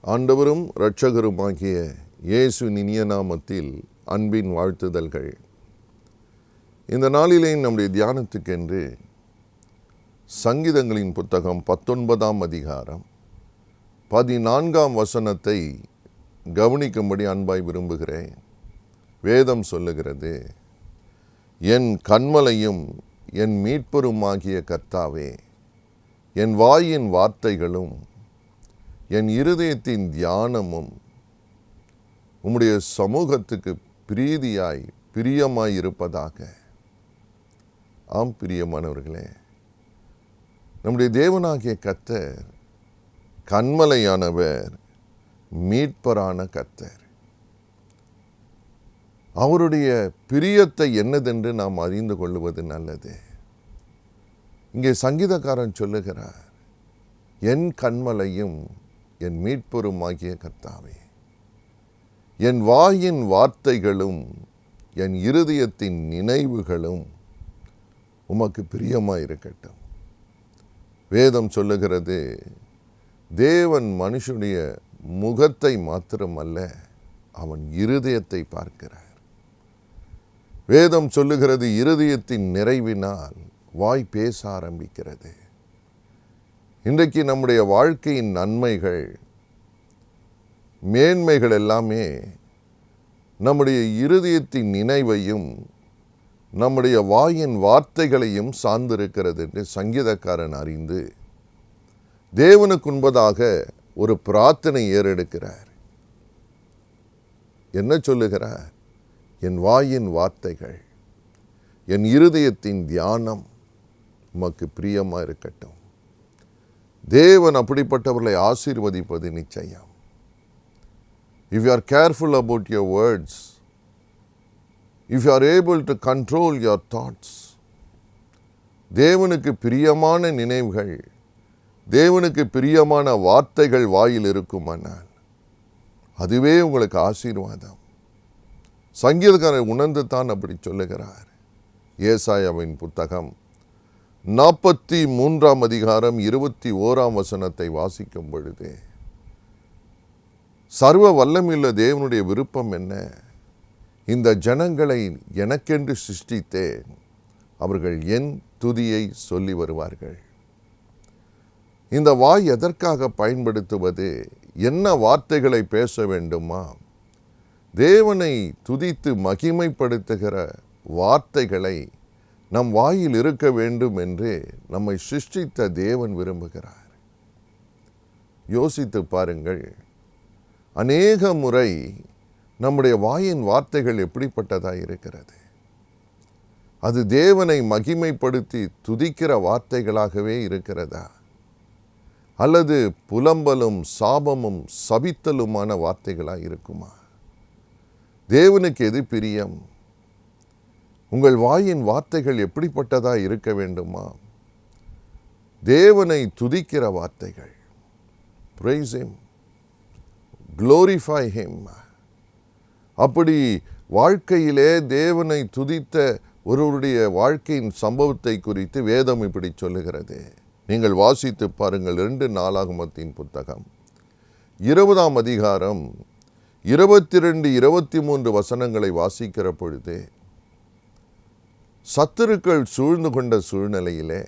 ஆண்டவரும் இரட்சகருமாகிய இயேசுவின் இனிய நாமத்தில் அன்பின் வாழ்த்துதல்கள். இந்த நாளிலே நம்முடைய தியானத்துக்கென்று சங்கீதங்களின் புத்தகம் 19ஆம் அதிகாரம் 14ஆம் வசனத்தை கவனிக்கும்படி அன்பாய் விரும்புகிறேன். வேதம் சொல்லுகிறது, என் கன்மலையும் என் மீட்பருமாகிய கர்த்தாவே, என் வாயின் வார்த்தைகளும் என் இருதயத்தின் தியானமும் உம்முடைய சமூகத்துக்கு பிரியமாய் இருப்பதாக. ஆம் பிரியமானவர்களே, நம்முடைய தேவனாகிய கர்த்தர் கன்மலையானவர், மீட்பரான கர்த்தர். அவருடைய பிரியத்தை என்னதென்று நாம் அறிந்து கொள்வது நல்லது. இங்கே சங்கீதக்காரன் சொல்லுகிறார், என் கன்மலையும் என் மீட்பருமாகிய கர்த்தாவே, என் வாயின் வார்த்தைகளும் என் இருதயத்தின் நினைவுகளும் உமக்கு பிரியமாயிருக்கட்டும். வேதம் சொல்லுகிறது, தேவன் மனுஷனுடைய முகத்தை மாத்திரமல்ல, அவன் இருதயத்தை பார்க்கிறார். வேதம் சொல்லுகிறது, இருதயத்தின் நிறைவினால் வாய் பேச ஆரம்பிக்கிறது. இன்றைக்கு நம்முடைய வாழ்க்கையின் நன்மைகள், மேன்மைகள் எல்லாமே நம்முடைய இருதயத்தின் நினைவையும் நம்முடைய வாயின் வார்த்தைகளையும் சார்ந்திருக்கிறது என்று சங்கீதக்காரன் அறிந்து தேவனுக்கு முன்பதாக ஒரு பிரார்த்தனை ஏறெடுக்கிறார். என்ன சொல்லுகிறார்? என் வாயின் வார்த்தைகள், என் இருதயத்தின் தியானம் உமக்கு பிரியமாக இருக்கட்டும். தேவன் அப்படிப்பட்டவர்களை ஆசீர்வதிப்பது நிச்சயம். If you are careful about your words, if you are able to control your thoughts, தேவனுக்கு பிரியமான நினைவுகள், தேவனுக்கு பிரியமான வார்த்தைகள் வாயில் இருக்குமானால் அதுவே உங்களுக்கு ஆசீர்வாதம். சங்கீதக்காரர் உணர்ந்து தான் அப்படி சொல்லுகிறார். ஏசாயாவின் புத்தகம் 43ஆம் அதிகாரம் 21ஆம் வசனத்தை வாசிக்கும் பொழுது, சர்வ வல்லமையுள்ள தேவனுடைய விருப்பம் என்ன? இந்த ஜனங்களை எனக்கென்று சிருஷ்டித்தேன், அவர்கள் என் துதியை சொல்லி வருவார்கள். இந்த வாய் எதற்காக பயன்படுத்துவது? என்ன வார்த்தைகளை பேச வேண்டுமா? தேவனை துதித்து மகிமைப்படுத்துகிற வார்த்தைகளை நம் வாயில் இருக்க வேண்டும் என்று நம்மை சிருஷ்டித்த தேவன் விரும்புகிறார். யோசித்து பாருங்கள், அநேக முறை நம்முடைய வாயின் வார்த்தைகள் எப்படிப்பட்டதாக இருக்கிறது? அது தேவனை மகிமைப்படுத்தி துதிக்கிற வார்த்தைகளாகவே இருக்கிறதா? அல்லது புலம்பலும் சாபமும் சபித்தலுமான வார்த்தைகளாக இருக்குமா? தேவனுக்கு எது பிரியம்? உங்கள் வாயின் வார்த்தைகள் எப்படிப்பட்டதாக இருக்க வேண்டுமா? தேவனை துதிக்கிற வார்த்தைகள். Praise him, glorify him. அப்படி வாழ்க்கையிலே தேவனை துதித்த ஒருவருடைய வாழ்க்கையின் சம்பவத்தை குறித்து வேதம் இப்படி சொல்லுகிறது. நீங்கள் வாசித்து பாருங்கள். 2 நாளாகமத்தின் புத்தகம் 20ஆம் அதிகாரம் 22, 23 வசனங்களை வாசிக்கிற பொழுது, சத்துருக்கள் சூழ்ந்து கொண்ட சூழ்நிலையிலே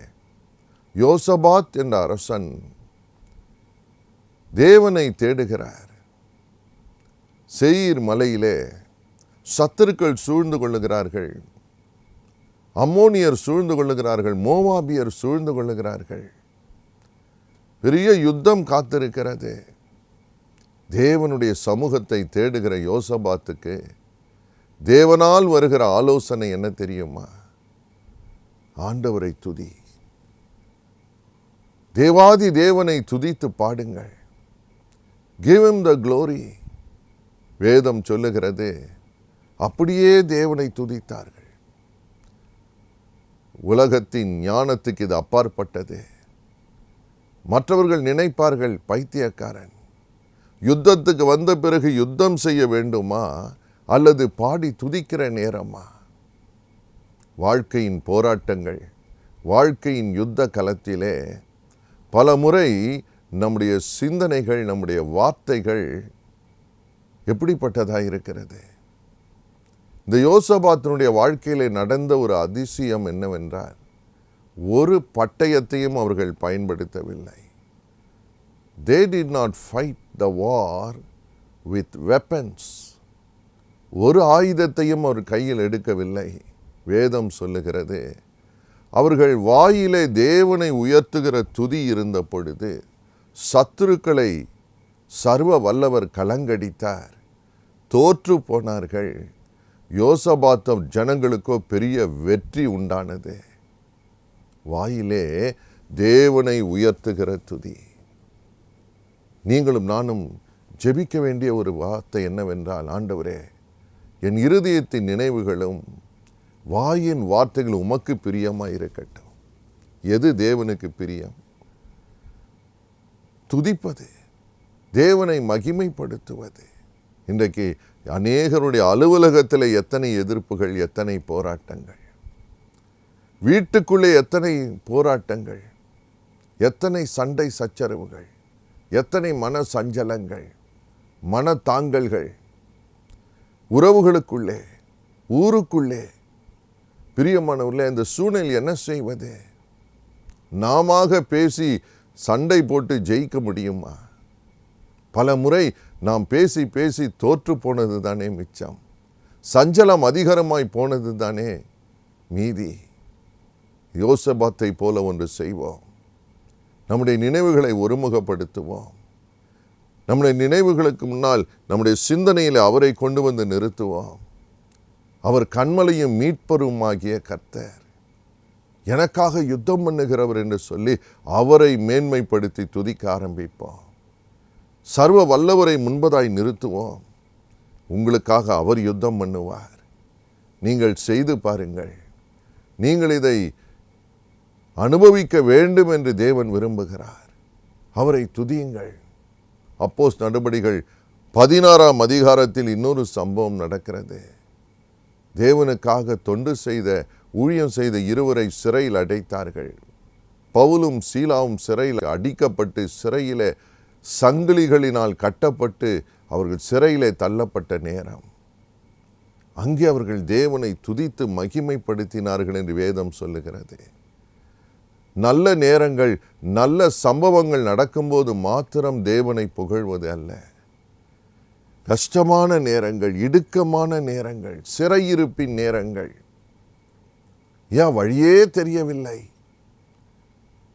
யோசபாத் என்ற அரசன் தேவனை தேடுகிறார். சேயீர் மலையிலே சத்துருக்கள் சூழ்ந்து கொள்ளுகிறார்கள், அம்மோனியர் சூழ்ந்து கொள்ளுகிறார்கள், மோவாபியர் சூழ்ந்து கொள்ளுகிறார்கள். பெரிய யுத்தம் காத்திருக்கிறது. தேவனுடைய சமூகத்தை தேடுகிற யோசபாத்துக்கு தேவனால் வருகிற ஆலோசனை என்ன தெரியுமா? ஆண்டவரை துதி, தேவாதி தேவனை துதித்து பாடுங்கள். Give him the glory. வேதம் சொல்லுகிறது, அப்படியே தேவனை துதித்தார்கள். உலகத்தின் ஞானத்துக்கு இது அப்பாற்பட்டது. மற்றவர்கள் நினைப்பார்கள், பைத்தியக்காரன், யுத்தத்துக்கு வந்த பிறகு யுத்தம் செய்ய வேண்டுமா அல்லது பாடி துதிக்கிற நேரமா? வாழ்க்கையின் போராட்டங்கள், வாழ்க்கையின் யுத்த களத்திலே பல முறை நம்முடைய சிந்தனைகள், நம்முடைய வார்த்தைகள் எப்படிப்பட்டதாக இருக்கிறது? இந்த யோசபாத்தினுடைய வாழ்க்கையிலே நடந்த ஒரு அதிசயம் என்னவென்றால், ஒரு பட்டயத்தையும் அவர்கள் பயன்படுத்தவில்லை. They did not fight the war with weapons. ஒரு ஆயுதத்தையும் அவர் கையில் எடுக்கவில்லை. வேதம் சொல்லுகிறது, அவர்கள் வாயிலே தேவனை உயர்த்துகிற துதி இருந்த பொழுது சத்துருக்களை சர்வ வல்லவர் கலங்கடித்தார், தோற்று போனார்கள். யோசபாத்தும் ஜனங்களுக்கோ பெரிய வெற்றி உண்டானது. வாயிலே தேவனை உயர்த்துகிற துதி. நீங்களும் நானும் ஜெபிக்க வேண்டிய ஒரு வார்த்தை என்னவென்றால், ஆண்டவரே, என் இருதயத்தின் நினைவுகளும் வாயின் வார்த்தைகள் உமக்கு பிரியமாக இருக்கட்டும். எது தேவனுக்கு பிரியம்? துதிப்பது, தேவனை மகிமைப்படுத்துவது. இன்றைக்கு அநேகருடைய அலுவலகத்தில் எத்தனை எதிர்ப்புகள், எத்தனை போராட்டங்கள், வீட்டுக்குள்ளே எத்தனை போராட்டங்கள், எத்தனை சண்டை சச்சரவுகள், எத்தனை மன சஞ்சலங்கள், மனத்தாங்கல்கள், உறவுகளுக்குள்ளே, ஊருக்குள்ளே. பிரியமானவர்களே, இந்த சூழ்நிலை என்ன செய்வது? நாம பேசி சண்டை போட்டு ஜெயிக்க முடியுமா? பல முறை நாம் பேசி பேசி தோற்று போனது தானே மிச்சம். சஞ்சலம் அதிகரமாய் போனது தானே மீதி. யோசபாத்தை போல ஒன்று செய்வோம். நம்முடைய நினைவுகளை ஒருமுகப்படுத்துவோம். நம்முடைய நினைவுகளுக்கு முன்னால் நம்முடைய சிந்தனையில் அவரை கொண்டு வந்து நிறுத்துவோம். அவர் கன்மலையும் மீட்பருமாகிய கர்த்தர், எனக்காக யுத்தம் பண்ணுகிறவர் என்று சொல்லி அவரை மேன்மைப்படுத்தி துதிக்க ஆரம்பிப்போம். சர்வ வல்லவரை முன்பதாய் நிறுத்துவோம். உங்களுக்காக அவர் யுத்தம் பண்ணுவார். நீங்கள் செய்து பாருங்கள். நீங்கள் இதை அனுபவிக்க வேண்டும் என்று தேவன் விரும்புகிறார். அவரை துதியுங்கள். அப்போஸ்தலர் நடபடிகள் 16ஆம் அதிகாரத்தில் இன்னொரு சம்பவம் நடக்கிறது. தேவனுக்காக தொண்டு செய்த, ஊழியம் செய்த இருவரை சிறையில் அடைத்தார்கள். பவுலும் சீலாவும் சிறையில் அடிக்கப்பட்டு, சிறையிலே சங்கிலிகளினால் கட்டப்பட்டு அவர்கள் சிறையிலே தள்ளப்பட்ட நேரம், அங்கே அவர்கள் தேவனை துதித்து மகிமைப்படுத்தினார்கள் என்று வேதம் சொல்லுகிறது. நல்ல நேரங்கள், நல்ல சம்பவங்கள் நடக்கும்போது மாத்திரம் தேவனை புகழ்வது அல்ல. கஷ்டமான நேரங்கள், இடுக்கமான நேரங்கள், சிறையிருப்பின் நேரங்கள், ஏன் வழியே தெரியவில்லை,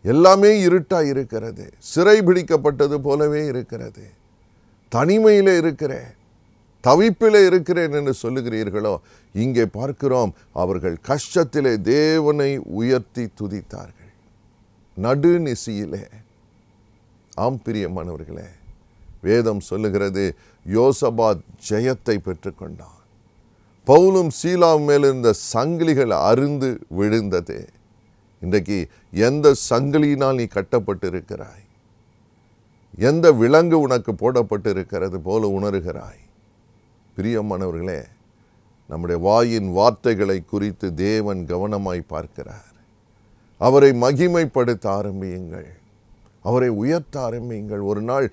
எல்லாமே இருட்டா இருக்கிறது, சிறை பிடிக்கப்பட்டது போலவே இருக்கிறது, தனிமையிலே இருக்கிறேன், தவிப்பிலே இருக்கிறேன் என்று சொல்லுகிறீர்களோ, இங்கே பார்க்கிறோம் அவர்கள் கஷ்டத்திலே தேவனை உயர்த்தி துதித்தார்கள். நடுநிசியிலே. ஆம் பிரியமானவர்களே, வேதம் சொல்லுகிறது, யோசபாத் ஜெயத்தை பெற்றுக்கொண்டான். பவுலும் சீலாவும் மேலிருந்த சங்கிலிகள் அருந்து விழுந்தது. இன்றைக்கு எந்த சங்கிலியினால் நீ கட்டப்பட்டு இருக்கிறாய்? எந்த விலங்கு உனக்கு போடப்பட்டு இருக்கிறது போல உணர்கிறாய்? பிரியமானவர்களே, நம்முடைய வாயின் வார்த்தைகளை குறித்து தேவன் கவனமாய் பார்க்கிறார். அவரை மகிமைப்படுத்த ஆரம்பியுங்கள். அவரை உயர்த்த ஆரம்பியுங்கள். ஒரு நாள்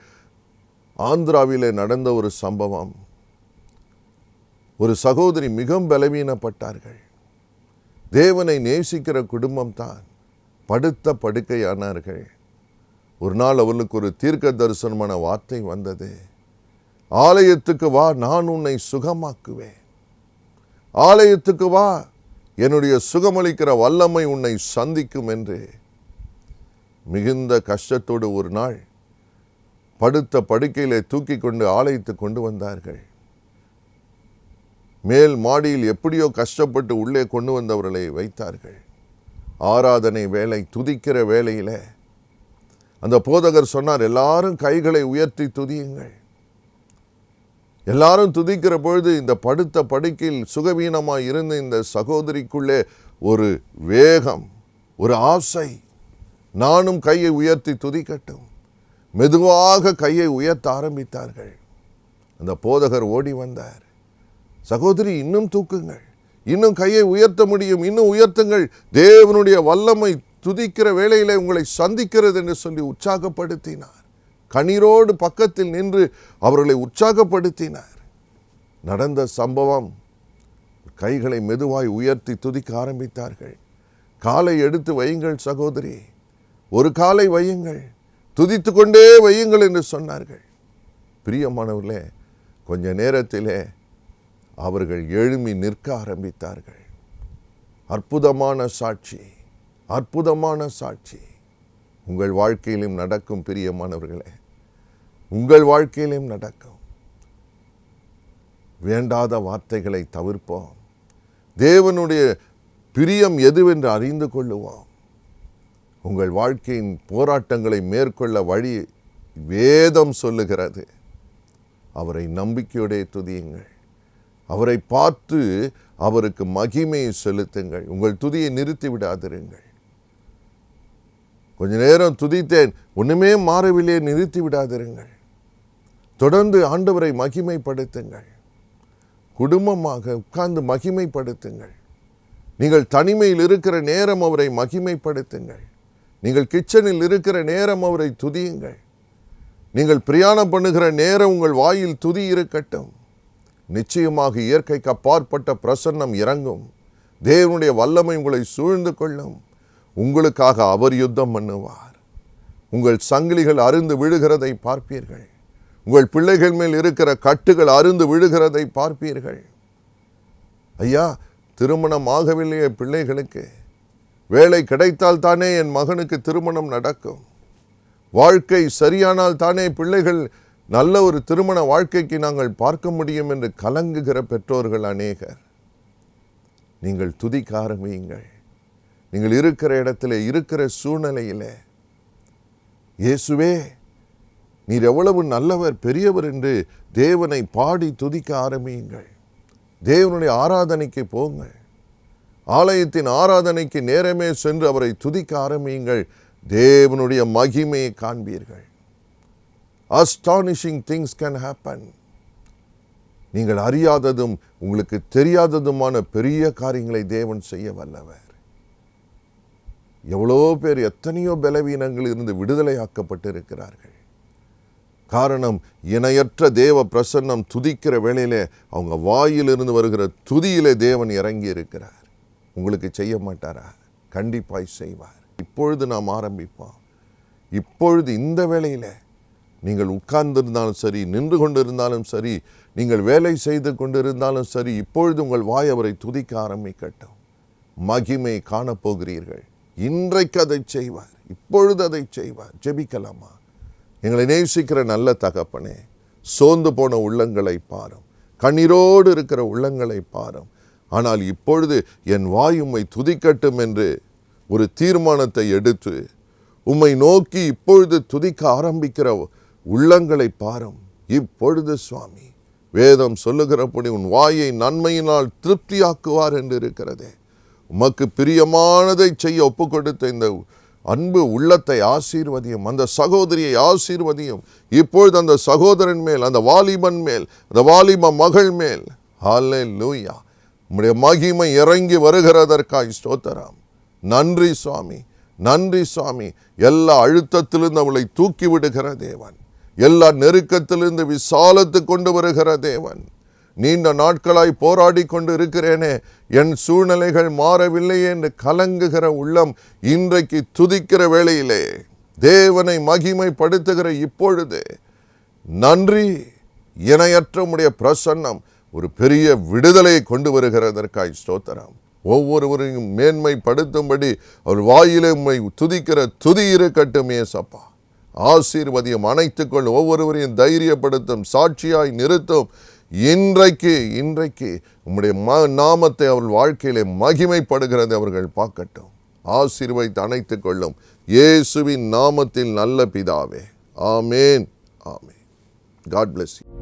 ஆந்திராவிலே நடந்த ஒரு சம்பவம். ஒரு சகோதரி மிகவும் பலவீனப்பட்டார்கள். தேவனை நேசிக்கிற குடும்பம்தான். படுத்த படுக்கையானார்கள். ஒரு நாள் அவர்களுக்கு ஒரு தீர்க்க தரிசனமான வார்த்தை வந்தது. ஆலயத்துக்கு வா, நான் உன்னை சுகமாக்குவேன். ஆலயத்துக்கு வா, என்னுடைய சுகமளிக்கிற வல்லமை உன்னை சந்திக்கும் என்று. மிகுந்த கஷ்டத்தோடு ஒரு நாள் படுத்த படுக்கையிலே தூக்கி கொண்டு ஆலயத்துக்கு கொண்டு வந்தார்கள். மேல் மாடியில் எப்படியோ கஷ்டப்பட்டு உள்ளே கொண்டு வந்தவர்களை வைத்தார்கள். ஆராதனை வேலை, துதிக்கிற வேளையிலே அந்த போதகர் சொன்னார், எல்லாரும் கைகளை உயர்த்தி துதியுங்கள். எல்லாரும் துதிக்கிற பொழுது இந்த படுத்த படுக்கையில் சுகவீனமாய் இருந்த இந்த சகோதரிக்குள்ளே ஒரு வேகம், ஒரு ஆசை, நானும் கையை உயர்த்தி துதிக்கட்டும். மெதுவாக கையை உயர்த்த ஆரம்பித்தார்கள். அந்த போதகர் ஓடி வந்தார். சகோதரி, இன்னும் தூக்குங்கள், இன்னும் கையை உயர்த்த முடியும், இன்னும் உயர்த்துங்கள், தேவனுடைய வல்லமை துதிக்கிற வேளையிலே உங்களை சந்திக்கிறது என்று சொல்லி உற்சாகப்படுத்தினார். கண்ணீரோடு பக்கத்தில் நின்று அவர்களை உற்சாகப்படுத்தினார். நடந்த சம்பவம், கைகளை மெதுவாய் உயர்த்தி துதிக்க ஆரம்பித்தார்கள். காலை எடுத்து வையுங்கள் சகோதரி, ஒரு காலை வையுங்கள், துதித்து கொண்டே வையுங்கள் என்று சொன்னார்கள். பிரியமானவர்களே, கொஞ்ச நேரத்திலே அவர்கள் எழும்பி நிற்க ஆரம்பித்தார்கள். அற்புதமான சாட்சி, அற்புதமான சாட்சி உங்கள் வாழ்க்கையிலும் நடக்கும். பிரியமானவர்களே, உங்கள் வாழ்க்கையிலும் நடக்கும். வேண்டாத வார்த்தைகளை தவிர்ப்போம். தேவனுடைய பிரியம் எதுவென்று அறிந்து கொள்ளுவோம். உங்கள் வாழ்க்கையின் போராட்டங்களை மேற்கொள்ள வழி வேதம் சொல்லுகிறது. அவரை நம்பிக்கையோടെ துதியுங்கள். அவரை பார்த்து அவருக்கு மகிமையை செலுத்துங்கள். உங்கள் துதியை நிறுத்தி விடாதிருங்கள். கொஞ்ச நேரம் துதித்தேன், ஒன்றுமே மாறவில்லையே, நிறுத்தி விடாதிருங்கள். தொடர்ந்து ஆண்டவரை மகிமைப்படுத்துங்கள். குடும்பமாக உட்கார்ந்து மகிமைப்படுத்துங்கள். நீங்கள் தனிமையில் இருக்கிற நேரம் அவரை மகிமைப்படுத்துங்கள். நீங்கள் கிச்சனில் இருக்கிற நேரம் அவரை துதியுங்கள். நீங்கள் பிரயாணம் பண்ணுகிற நேரம் உங்கள் வாயில் துதி இருக்கட்டும். நிச்சயமாக இயற்கைக்கு அப்பாற்பட்ட பிரசன்னம் இறங்கும். தேவனுடைய வல்லமை உங்களை சூழ்ந்து கொள்ளும். உங்களுக்காக அவர் யுத்தம் பண்ணுவார். உங்கள் சங்கிலிகள் அருந்து விழுகிறதை பார்ப்பீர்கள். உங்கள் பிள்ளைகள் மேல் இருக்கிற கட்டுகள் அருந்து விழுகிறதை பார்ப்பீர்கள். ஐயா, திருமணம் ஆகவில்லையே பிள்ளைகளுக்கு, வேலை கிடைத்தால் தானே என் மகனுக்கு திருமணம் நடக்கும், வாழ்க்கை சரியானால் தானே பிள்ளைகள் நல்ல ஒரு திருமண வாழ்க்கைக்கு நாங்கள் பார்க்க முடியும் என்று கலங்குகிற பெற்றோர்கள் அநேகர். நீங்கள் துதிக்க ஆரம்பியுங்கள். நீங்கள் இருக்கிற இடத்துல, இருக்கிற சூழ்நிலையிலே, இயேசுவே நீர் எவ்வளவு நல்லவர், பெரியவர் என்று தேவனை பாடி துதிக்க ஆரம்பியுங்கள். தேவனுடைய ஆராதனைக்கு போங்கள். ஆலயத்தின் ஆராதனைக்கு நேரமே சென்று அவரை துதிக்க ஆரம்பியுங்கள். தேவனுடைய மகிமையை காண்பீர்கள். Astonishing things can happen. நீங்கள் அறியாததும் உங்களுக்கு தெரியாததுமான பெரிய காரியங்களை தேவன் செய்ய வல்லவர். எவ்வளோ பேர் எத்தனையோ பலவீனங்கள் இருந்து விடுதலையாக்கப்பட்டிருக்கிறார்கள். காரணம், இணையற்ற தேவ பிரசன்னம் துதிக்கிற வேளையிலே அவங்க வாயிலிருந்து வருகிற துதியிலே தேவன் இறங்கி இருக்கிறார். உங்களுக்கு செய்ய மாட்டாரா? கண்டிப்பாய் செய்வார். இப்பொழுது நாம் ஆரம்பிப்போம். இப்பொழுது இந்த வேளையில் நீங்கள் உட்கார்ந்திருந்தாலும் சரி, நின்று கொண்டிருந்தாலும் சரி, நீங்கள் வேலை செய்து கொண்டிருந்தாலும் சரி, இப்பொழுது உங்கள் வாய் அவரை துதிக்க ஆரம்பிக்கட்டும். மகிமை காணப்போகிறீர்கள். இன்றைக்கு அதை செய்வார். இப்பொழுது அதை செய்வார். ஜெபிக்கலாமா? எங்களை நேசிக்கிற நல்ல தகப்பனே, சோர்ந்து போன உள்ளங்களை பாரும், கண்ணீரோடு இருக்கிற உள்ளங்களை பாரும். ஆனால் இப்பொழுது என் வாய் உம்மை துதிக்கட்டும் என்று ஒரு தீர்மானத்தை எடுத்து உம்மை நோக்கி இப்பொழுது துதிக்க ஆரம்பிக்கிற உள்ளங்களை பாரும். இப்பொழுது சுவாமி, வேதம் சொல்லுகிறபடி உன் வாயை நன்மையினால் திருப்தியாக்குவார் என்று இருக்கிறதே. உமக்கு பிரியமானதை செய்ய ஒப்பு கொடுத்த இந்த அன்பு உள்ளத்தை ஆசீர்வதியும். அந்த சகோதரியை ஆசீர்வதியும். இப்பொழுது அந்த சகோதரன் மேல், அந்த வாலிபன் மேல், அந்த வாலிப மகள் மேல், ஹல்லேலூயா, உம்முடைய மகிமை இறங்கி வருகிறதற்காய் ஸ்தோத்திரம். நன்றி சுவாமி, நன்றி சுவாமி. எல்லா அழுத்தத்திலிருந்து அவளை தூக்கி விடுகிற தேவன், எல்லா நெருக்கத்திலிருந்து விசாலத்து கொண்டு வருகிற தேவன். நீண்ட நாட்களாய் போராடி கொண்டு இருக்கிறேனே, என் சூழ்நிலைகள் மாறவில்லையே என்று கலங்குகிற உள்ளம் இன்றைக்கு துதிக்கிற வேளையிலே தேவனை மகிமைப்படுத்துகிற இப்பொழுது நன்றி. இணையற்ற உம்முடைய பிரசன்னம் ஒரு பெரிய விடுதலையை கொண்டு வருகிறதற்காய் ஸ்தோத்திரம். ஒவ்வொருவரையும் மேன்மைப்படுத்தும்படி அவர் வாயிலே உம்மை துதிக்கிற துதி இருக்கட்டும் ஏசப்பா. ஆசீர்வதியும், அணைத்துக்கொள், ஒவ்வொருவரையும் தைரியப்படுத்தும், சாட்சியாய் நிறுத்தும். இன்றைக்கு உம்முடைய நாமத்தை அவள் வாழ்க்கையிலே மகிமைப்படுகிறது அவர்கள் பார்க்கட்டும். ஆசீர்வதித்து அணைத்துக் கொள்ளும் இயேசுவின் நாமத்தில் நல்ல பிதாவே. ஆமேன், ஆமேன். God bless you.